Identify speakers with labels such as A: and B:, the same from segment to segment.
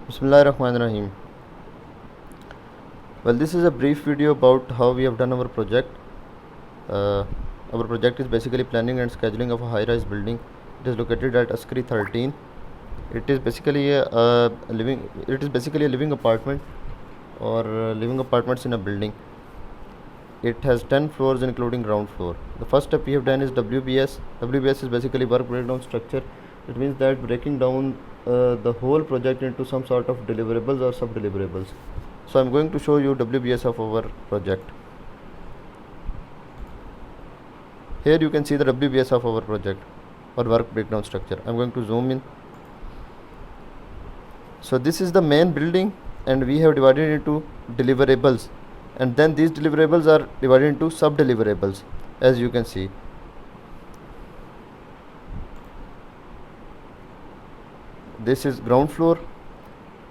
A: Bismillahirrahmanirrahim. Well, this is a brief video about how we have done our project. Uh, our project is basically planning and scheduling of a high-rise building. It is located at Askari 13. It is basically a living. It is basically a living apartment or living apartments in a building. It has 10 floors including ground floor. The first step we have done is WBS. WBS is basically work breakdown structure. It means that breaking down the whole project into some sort of deliverables or sub-deliverables. So I'm going to show you WBS of our project. Here you can see the WBS of our project or work breakdown structure. I'm going to zoom in. So this is the main building and we have divided it into deliverables, and then these deliverables are divided into sub deliverables, as you can see. This is ground floor.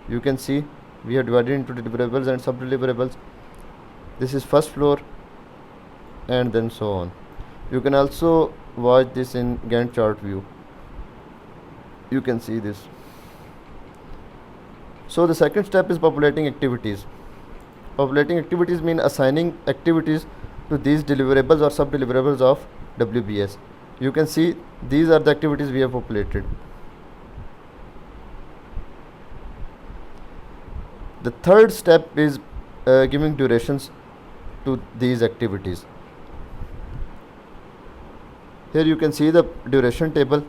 A: You can see we have divided into deliverables and sub deliverables. This is first floor, and then so on. You can also watch this in Gantt chart view. You can see this. So the second step is populating activities. Populating activities mean assigning activities to these deliverables or sub deliverables of WBS. You can see these are the activities we have populated. The third step is giving durations to these activities. Here you can see the duration table.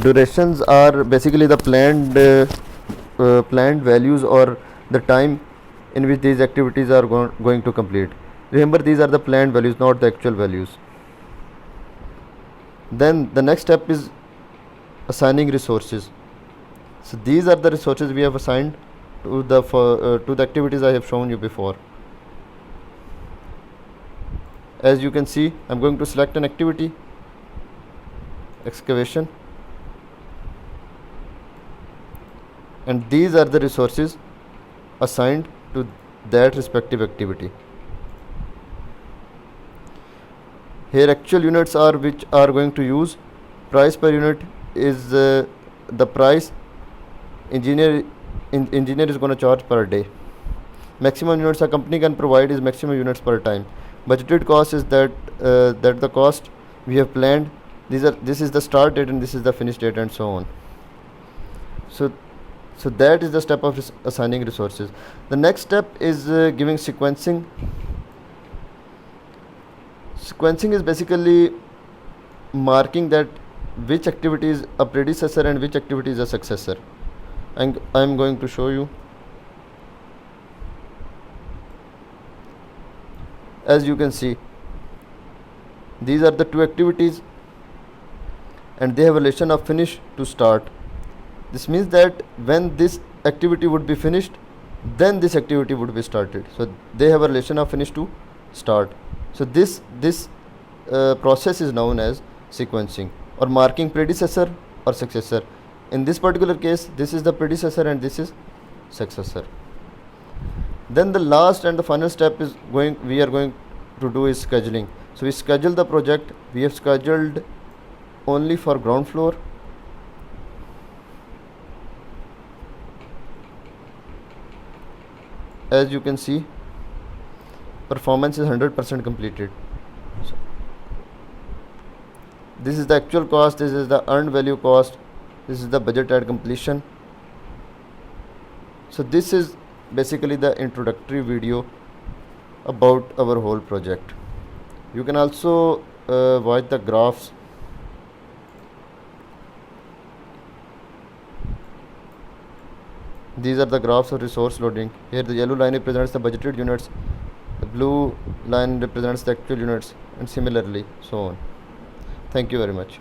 A: Durations are basically the planned values or the time in which these activities are going to complete. Remember, these are the planned values, not the actual values. Then the next step is assigning resources. So these are the resources we have assigned to the activities I have shown you before. As you can see, I'm going to select an activity, excavation, and these are the resources assigned to that respective activity. Here actual units are which are going to use. Price per unit is the price engineer is going to charge per day. Maximum units a company can provide is maximum units per time. Budgeted cost is that the cost we have planned. This is the start date and this is the finish date, and so on. So that is the step of assigning resources. The next step is giving sequencing. Sequencing is basically marking that which activity is a predecessor and which activity is a successor. And I'm going to show you. As you can see, these are the two activities and they have a relation of finish to start. This means that when this activity would be finished, then this activity would be started. So they have a relation of finish to start. So this process is known as sequencing or marking predecessor or successor. In this particular case, this is the predecessor and this is successor. Then the last and the final step is we are going to do is scheduling. So we schedule the project. We have scheduled only for ground floor. As you can see, performance is 100% completed. So this is the actual cost, this is the earned value cost, this is the budget at completion. So this is basically the introductory video about our whole project. You can also watch the graphs. These are the graphs of resource loading. Here the yellow line represents the budgeted units, the blue line represents the actual units, and similarly so on. Thank you very much.